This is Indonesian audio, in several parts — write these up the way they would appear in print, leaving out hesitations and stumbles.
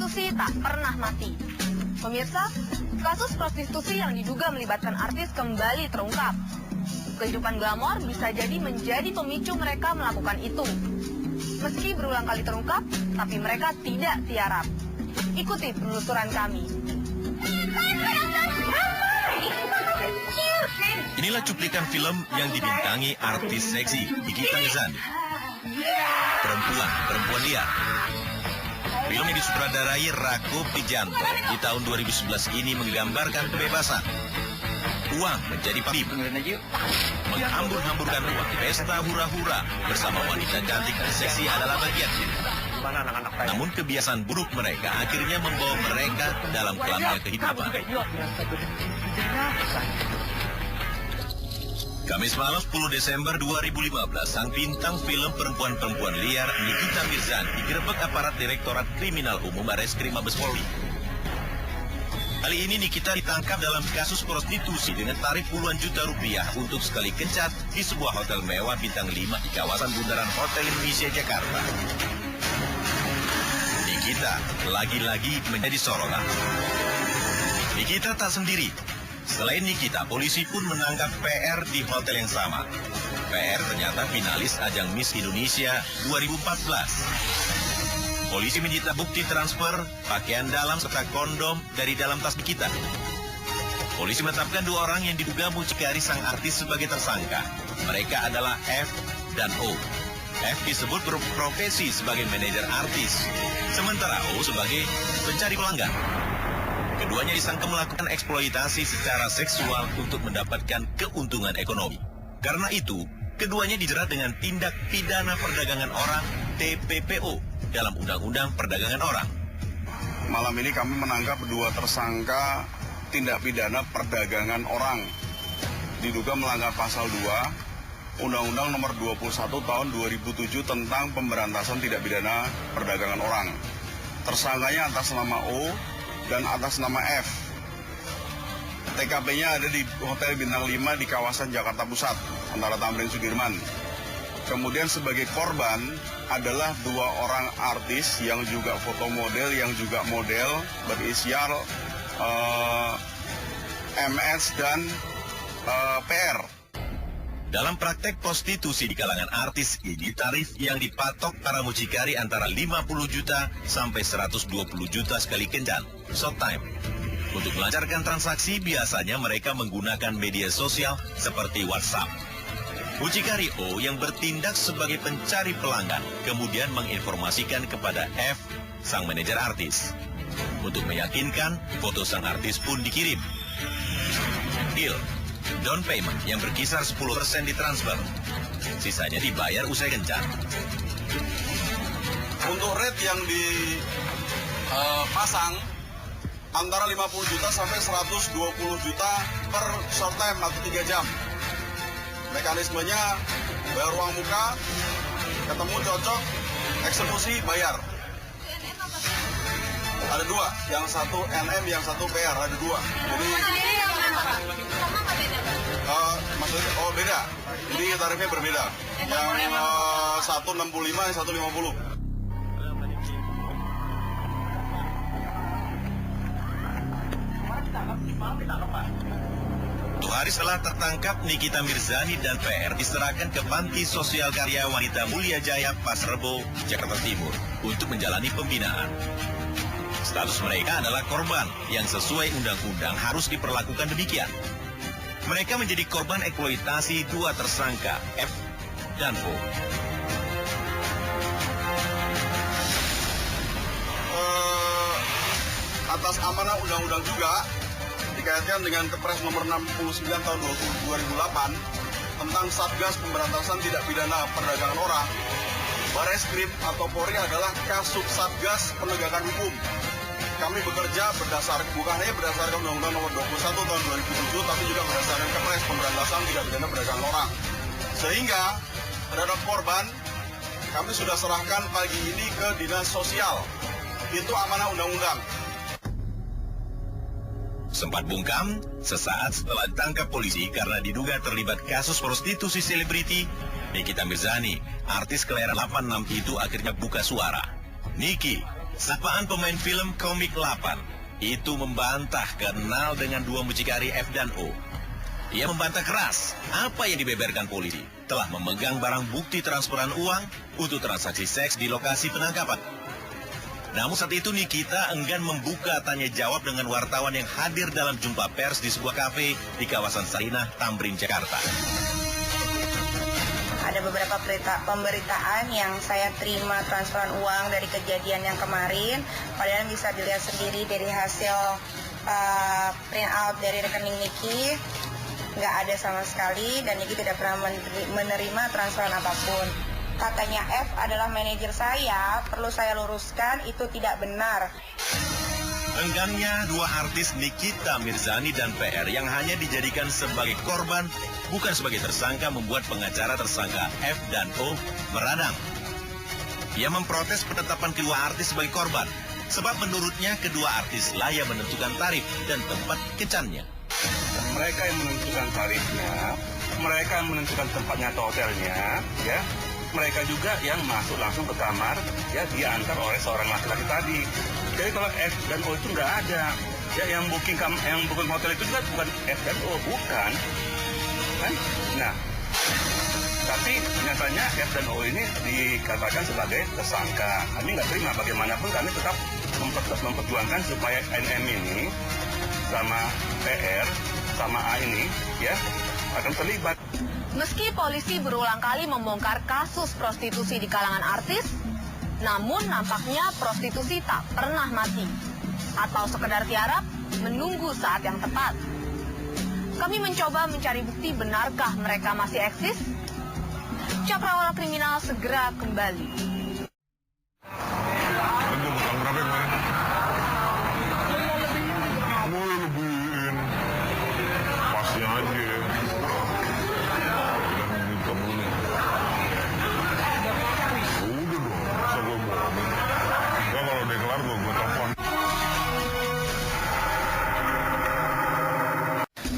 prostitusi tak pernah mati. Pemirsa, kasus prostitusi yang diduga melibatkan artis kembali terungkap. Kehidupan glamor bisa jadi menjadi pemicu mereka melakukan itu. Meski berulang kali terungkap, tapi mereka tidak tiarap. Ikuti penelusuran kami. Inilah cuplikan film yang dibintangi artis seksi Nikita Mirzani. Perempuan liar. Film yang disutradarai Rako Pijanto di tahun 2011 ini menggambarkan kebebasan. Uang menjadi pemimpin. Menghambur-hamburkan uang, pesta hura-hura bersama wanita cantik dan seksi adalah bagiannya. Namun kebiasaan buruk mereka akhirnya membawa mereka dalam kelamnya kehidupan. Kamis malam 10 Desember 2015, sang bintang film perempuan-perempuan liar Nikita Mirzani digerebek aparat Direktorat Kriminal Umum Barreskrim Mabes Polri. Kali ini Nikita ditangkap dalam kasus prostitusi dengan tarif puluhan juta rupiah untuk sekali kencat di sebuah hotel mewah bintang 5 di kawasan Bundaran Hotel Indonesia, Jakarta. Nikita lagi-lagi menjadi sorotan. Nikita tak sendiri. Selain Nikita, polisi pun menangkap PR di hotel yang sama. PR ternyata finalis ajang Miss Indonesia 2014. Polisi menyita bukti transfer, pakaian dalam serta kondom dari dalam tas Nikita. Polisi menetapkan 2 orang yang diduga mucikari sang artis sebagai tersangka. Mereka adalah F dan O. F disebut berprofesi sebagai manajer artis, sementara O sebagai pencari pelanggan. Keduanya disangka melakukan eksploitasi secara seksual untuk mendapatkan keuntungan ekonomi. Karena itu, keduanya dijerat dengan tindak pidana perdagangan orang TPPO dalam Undang-Undang Perdagangan Orang. Malam ini kami menangkap 2 tersangka tindak pidana perdagangan orang. Diduga melanggar pasal 2 Undang-Undang Nomor 21 Tahun 2007 tentang pemberantasan tindak pidana perdagangan orang. Tersangkanya atas nama O dan atas nama F. TKP-nya ada di Hotel Bintang 5 di kawasan Jakarta Pusat, antara Tamrin Sudirman. Kemudian sebagai korban adalah 2 orang artis yang juga foto model, yang juga model, berinisial MS dan PR. Dalam praktek prostitusi di kalangan artis ini, tarif yang dipatok para mucikari antara 50 juta sampai 120 juta sekali kencan, short time. Untuk melancarkan transaksi, biasanya mereka menggunakan media sosial seperti WhatsApp. Mucikari O yang bertindak sebagai pencari pelanggan, kemudian menginformasikan kepada F, sang manajer artis. Untuk meyakinkan, foto sang artis pun dikirim. Deal. Down payment yang berkisar 10% ditransfer. Sisanya dibayar usai kencan. Untuk rate yang dipasang antara 50 juta sampai 120 juta per short time atau 3 jam. Mekanismenya bayar uang muka, ketemu cocok, eksekusi, bayar. Ada 2, yang satu NM, yang satu PR, ada 2. Jadi maksudnya, beda. Jadi tarifnya berbeda. Yang 165, yang 150. Hari setelah tertangkap, Nikita Mirzani dan PR diserahkan ke Panti Sosial Karya Wanita Mulia Jaya, Pasar Rebo, Jakarta Timur untuk menjalani pembinaan. Status mereka adalah korban yang sesuai undang-undang harus diperlakukan demikian. Mereka menjadi korban eksploitasi 2 tersangka, F dan O. Atas amanah undang-undang juga, dikaitkan dengan Kepres nomor 69 tahun 2008 tentang Satgas Pemberantasan Tindak Pidana Perdagangan Orang, Barreskrim atau Polri adalah kasub Satgas Penegakan Hukum. Kami bekerja bukan hanya berdasarkan Undang-Undang Nomor 21 tahun 2007, tapi juga berdasarkan Kepres Pemberantasan Tindak Pidana Perdagangan Orang. Sehingga terhadap korban, kami sudah serahkan pagi ini ke Dinas Sosial. Itu amanah undang-undang. Sempat bungkam sesaat setelah ditangkap polisi karena diduga terlibat kasus prostitusi selebriti, Nikita Mirzani, artis kelahiran 86 itu akhirnya buka suara. Niki Sapaan pemain film Komik 8 itu membantah kenal dengan dua mucikari F dan O. Ia membantah keras apa yang dibeberkan polisi telah memegang barang bukti transferan uang untuk transaksi seks di lokasi penangkapan. Namun saat itu Nikita enggan membuka tanya jawab dengan wartawan yang hadir dalam jumpa pers di sebuah kafe di kawasan Sarinah, Tamrin, Jakarta. Ada beberapa pemberitaan yang saya terima transferan uang dari kejadian yang kemarin. Padahal bisa dilihat sendiri dari hasil print out dari rekening Niki. Nggak ada sama sekali dan Niki tidak pernah menerima transferan apapun. Katanya F adalah manajer saya, perlu saya luruskan, itu tidak benar. Enggannya dua artis Nikita Mirzani dan PR yang hanya dijadikan sebagai korban, bukan sebagai tersangka, membuat pengacara tersangka F dan O meradang. Ia memprotes penetapan kedua artis sebagai korban, sebab menurutnya kedua artis lah yang menentukan tarif dan tempat kencannya. Mereka yang menentukan tarifnya, mereka yang menentukan tempatnya atau hotelnya, ya. Mereka juga yang masuk langsung ke kamar, ya, diantar oleh seorang laki-laki tadi. Jadi kalau F dan O itu nggak ada, ya, yang booking hotel itu juga bukan F dan O, bukan, kan? Nah, tapi nyatanya F dan O ini dikatakan sebagai tersangka. Kami nggak terima, bagaimanapun kami tetap memperjuangkan supaya NM ini sama PR sama A ini, ya, akan terlibat. Meski polisi berulang kali membongkar kasus prostitusi di kalangan artis, namun nampaknya prostitusi tak pernah mati. Atau sekedar tiarap menunggu saat yang tepat. Kami mencoba mencari bukti benarkah mereka masih eksis? Cakrawala Kriminal segera kembali.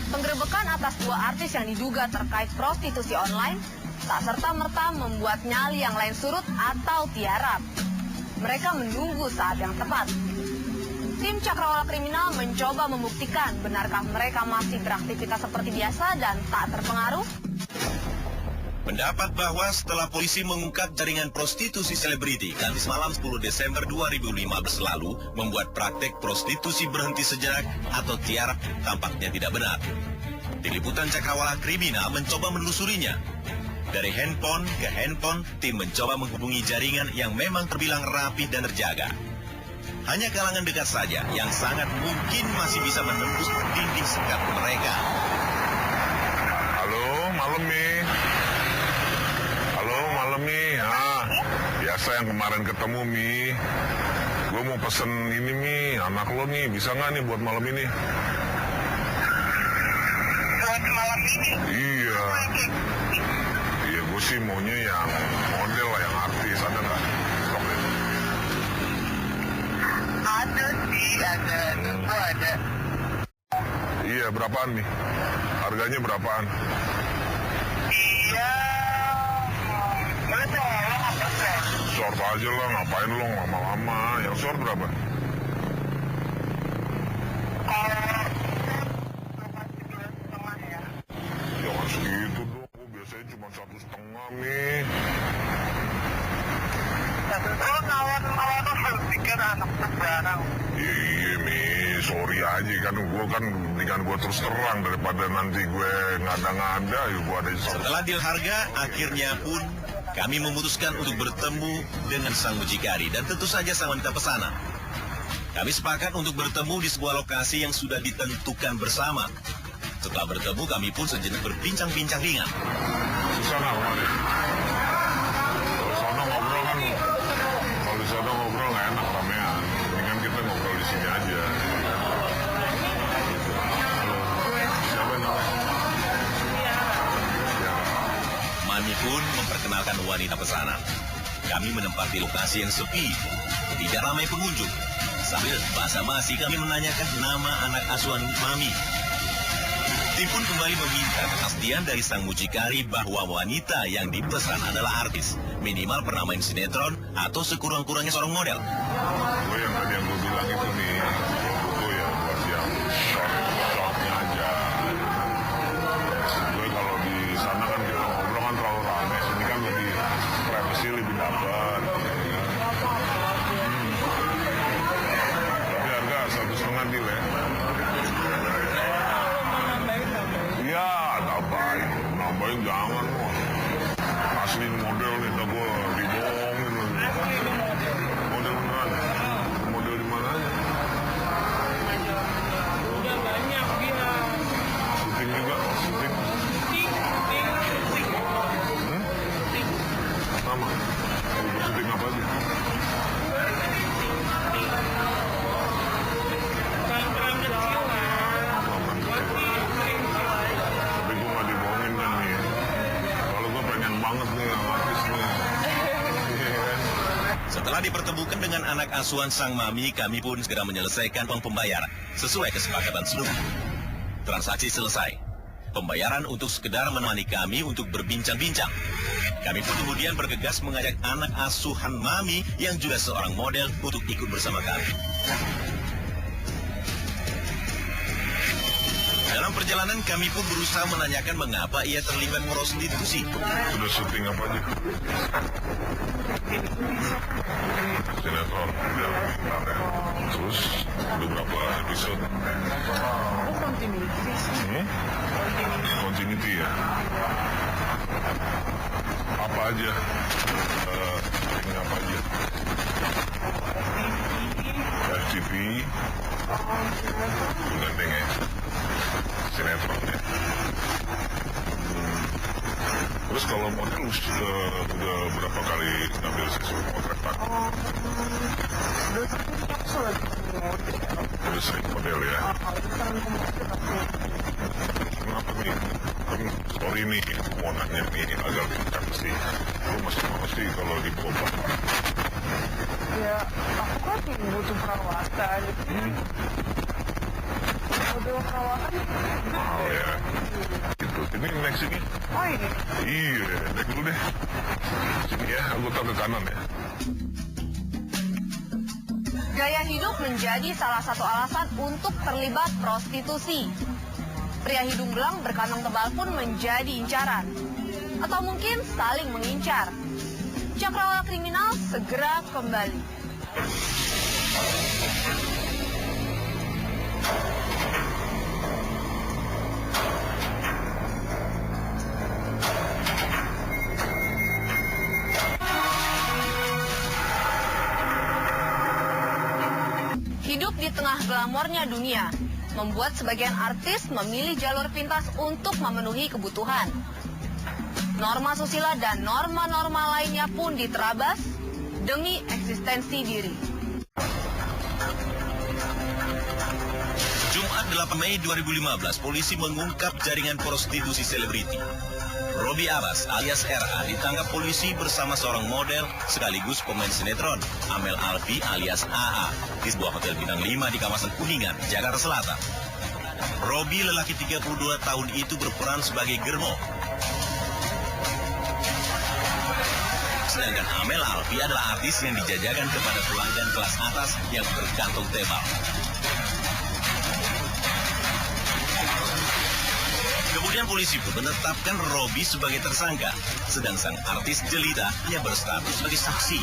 Penggerebekan atas dua artis yang diduga terkait prostitusi online tak serta-merta membuat nyali yang lain surut atau tiarap. Mereka menunggu saat yang tepat. Tim Cakrawala Kriminal mencoba membuktikan benarkah mereka masih beraktivitas seperti biasa dan tak terpengaruh. Pendapat bahwa setelah polisi mengungkap jaringan prostitusi selebriti Kamis malam 10 Desember 2015 lalu membuat praktek prostitusi berhenti sejenak atau tiarap tampaknya tidak benar. Tim Liputan Cakrawala Kriminal mencoba menelusurinya. Dari handphone ke handphone, tim mencoba menghubungi jaringan yang memang terbilang rapi dan terjaga. Hanya kalangan dekat saja yang sangat mungkin masih bisa menembus dinding sekat mereka. Halo, malam nih. Halo, malam nih. Ah, biasa yang kemarin ketemu, Mi. Gue mau pesen ini, Mi. Anak lo nih, bisa nggak nih buat malam ini? Buat malam ini? Iya. Iya, gue sih maunya yang model lah, yang artis. Ada nggak? Stoknya? Ada sih, ada. Tentu ada. Iya, berapaan, Mi? Harganya berapaan? Iya. Short aja lah, ngapain lo lama-lama? Yang short berapa? Jangan segitu dong, gue biasanya cuma 1,5, Mi. Iya, Mi, sorry aja kan, gue kan dengan gue terus terang daripada nanti gue ngada-ngada, ya gue ada. Setelah deal harga, akhirnya pun kami memutuskan untuk bertemu dengan sang mucikari dan tentu saja sang wanita pesanan. Kami sepakat untuk bertemu di sebuah lokasi yang sudah ditentukan bersama. Setelah bertemu, kami pun sejenak berbincang-bincang ringan. Di sana kemarin. Kalau sana ngobrol kan, kalau di sana ngobrol nggak enak ramean. Mendingan kita ngobrol di sini aja. Halo, siapa namanya? Ya. Mami pun memperkenalkan wanita pesanan. Kami menempati lokasi yang sepi, tidak ramai pengunjung. Sambil basa-basi kami menanyakan nama anak asuhan Mami. Tim pun kembali meminta kepastian dari sang mucikari bahwa wanita yang dipesan adalah artis, minimal pernah main sinetron atau sekurang-kurangnya seorang model. Gue yang tadi yang gue bilang itu nih, gue ya buat yang short-shortnya aja. Gue kalau di sana kan kita ngobrol kan terlalu rame, sini kan lebih privacy lebih dapat. Tapi harga 1,5 deal ya. Iya, nambahin jangan loh. Asli model nih, tak gue dibohongin loh. Model beneran, model di mana aja? Udah banyak dia. Syuting juga, syuting. Sama. Udah syuting apa aja? Peran-peran kecil lah. Tapi gue gak dibohongin kan nih. Kalau gue pengen banget nih yang artis nih. Iya kan? Setelah dipertemukan dengan anak asuhan sang mami, kami pun segera menyelesaikan uang pembayaran sesuai kesepakatan seluruh. Transaksi selesai. Pembayaran untuk sekedar menemani kami untuk berbincang-bincang. Kami pun kemudian bergegas mengajak anak asuhan mami yang juga seorang model untuk ikut bersama kami. Dalam perjalanan kami pun berusaha menanyakan mengapa ia terlibat prostitusi. Udah syuting apa aja? Sinetron. Ya. Terus udah berapa episode? Continuity ya? Apa aja? Syuting apa aja? FTV. Gandeng ya? Sinetron ya? Terus kalau model udah berapa kali ngambil sesuatu kontrak? Udah sering model ya? Kenapa nih? Kan sorry nih, mau nanya nih agak pintar sih. Lu masih mau sih kalau di Boba? Ya, aku kan butuh perawatan. Model perawatan. Mahal ya? Gitu. Ini naik sini? Oh ini. Iya, naik dulu deh. Sini ya, aku tak ke kanan ya. Gaya hidup menjadi salah satu alasan untuk terlibat prostitusi. Pria hidung belang berkantong tebal pun menjadi incaran. Atau mungkin saling mengincar. Cakrawala Kriminal segera kembali. Hidup di tengah glamornya dunia membuat sebagian artis memilih jalur pintas untuk memenuhi kebutuhan. Norma susila dan norma-norma lainnya pun diterabas demi eksistensi diri. Jumat 8 Mei 2015, polisi mengungkap jaringan prostitusi selebriti. Robby Abbas alias RA ditangkap polisi bersama seorang model sekaligus pemain sinetron, Amel Alfi alias AA, di sebuah hotel bintang 5 di kawasan Kuningan, Jakarta Selatan. Robby, lelaki 32 tahun itu berperan sebagai Germo. Sedangkan Amel Alfi adalah artis yang dijajakan kepada pelanggan kelas atas yang berkantong tebal. Kemudian polisi pun menetapkan Robby sebagai tersangka, sedang sang artis jelita hanya berstatus sebagai saksi.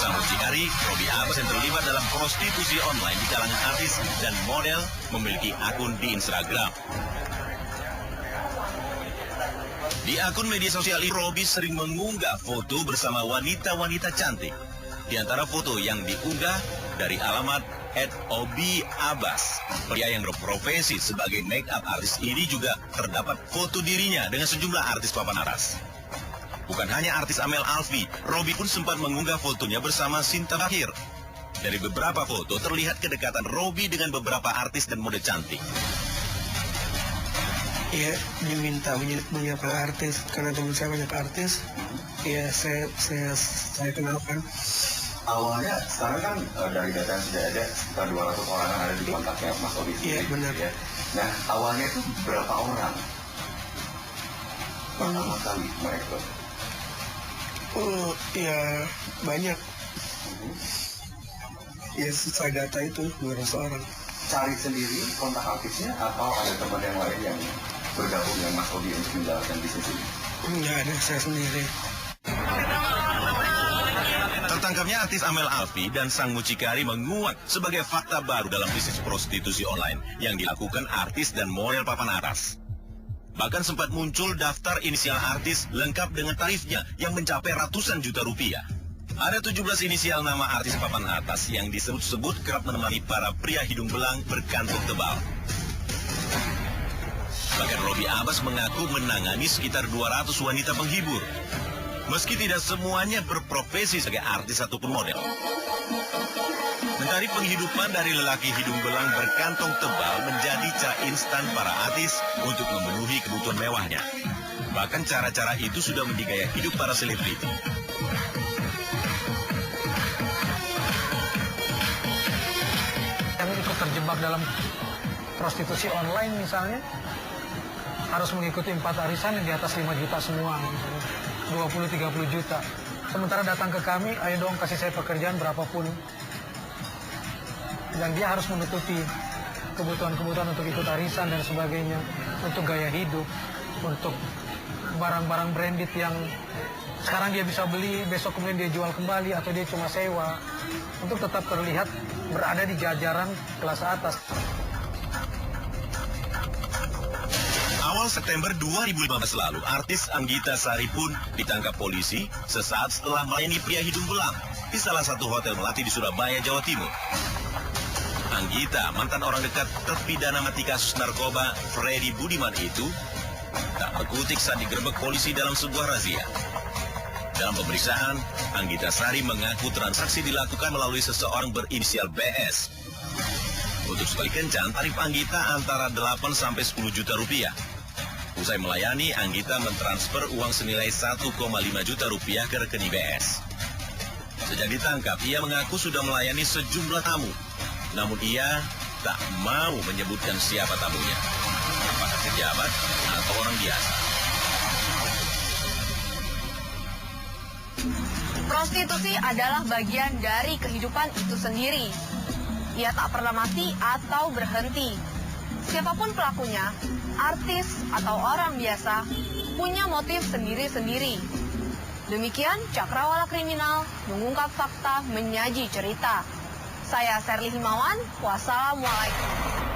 Sang mucikari, Robby Abbas yang terlibat dalam prostitusi online di kalangan artis dan model memiliki akun di Instagram. Di akun media sosial ini, Robby sering mengunggah foto bersama wanita-wanita cantik. Di antara foto yang diunggah dari alamat @obiabbas. Pria yang berprofesi sebagai make up artis ini juga terdapat foto dirinya dengan sejumlah artis papan atas. Bukan hanya artis Amel Alfi, Robby pun sempat mengunggah fotonya bersama Sinta Bahir. Dari beberapa foto terlihat kedekatan Robby dengan beberapa artis dan mode cantik. Ya, diminta menyapa artis karena teman saya banyak artis. Ya, saya kenalkan. awalnya sekarang kan dari data yang sudah ada sekitar 200 orang ada di kontaknya Mas Obi sendiri. Iya, benar. Ya. Nah, awalnya itu berapa orang? Pertama kali mereka. Oh, ya banyak. Ya sesuai data itu 200 orang. Cari sendiri kontak aktifnya atau ada teman yang lain yang bergabung dengan Mas Obi untuk menjalankan bisnis ini? Enggak ada, saya sendiri. Tertangkapnya artis Amel Alfi dan sang mucikari menguat sebagai fakta baru dalam bisnis prostitusi online yang dilakukan artis dan model papan atas. Bahkan sempat muncul daftar inisial artis lengkap dengan tarifnya yang mencapai ratusan juta rupiah. Ada 17 inisial nama artis papan atas yang disebut-sebut kerap menemani para pria hidung belang berkantung tebal. Bahkan Robby Abbas mengaku menangani sekitar 200 wanita penghibur. Meski tidak semuanya berprofesi sebagai artis ataupun model. Mencari penghidupan dari lelaki hidung belang berkantong tebal menjadi cara instan para artis untuk memenuhi kebutuhan mewahnya. Bahkan cara-cara itu sudah menjadi gaya hidup para selebriti. Yang ikut terjebak dalam prostitusi online misalnya, harus mengikuti 4 arisan yang di atas 5 juta semua, 20-30 juta. Sementara datang ke kami, ayo dong kasih saya pekerjaan berapapun. Dan dia harus menutupi kebutuhan-kebutuhan untuk ikut arisan dan sebagainya, untuk gaya hidup, untuk barang-barang branded yang sekarang dia bisa beli, besok kemudian dia jual kembali atau dia cuma sewa, untuk tetap terlihat berada di jajaran kelas atas. Awal September 2015 lalu, artis Anggita Sari pun ditangkap polisi sesaat setelah melayani pria hidung belang di salah satu hotel melati di Surabaya, Jawa Timur. Anggita, mantan orang dekat terpidana mati kasus narkoba Freddy Budiman itu, tak berkutik saat digerebek polisi dalam sebuah razia. Dalam pemeriksaan, Anggita Sari mengaku transaksi dilakukan melalui seseorang berinisial BS. Untuk sekali kencan, tarif Anggita antara 8 sampai 10 juta rupiah. Usai melayani, Anggita mentransfer uang senilai 1,5 juta rupiah ke rekening BS. Sejak ditangkap, ia mengaku sudah melayani sejumlah tamu. Namun ia tak mau menyebutkan siapa tamunya, apakah pejabat atau orang biasa. Prostitusi adalah bagian dari kehidupan itu sendiri. Ia tak pernah mati atau berhenti. Siapapun pelakunya, artis atau orang biasa, punya motif sendiri-sendiri. Demikian Cakrawala Kriminal mengungkap fakta, menyaji cerita. Saya Serly Himawan, wassalamualaikum.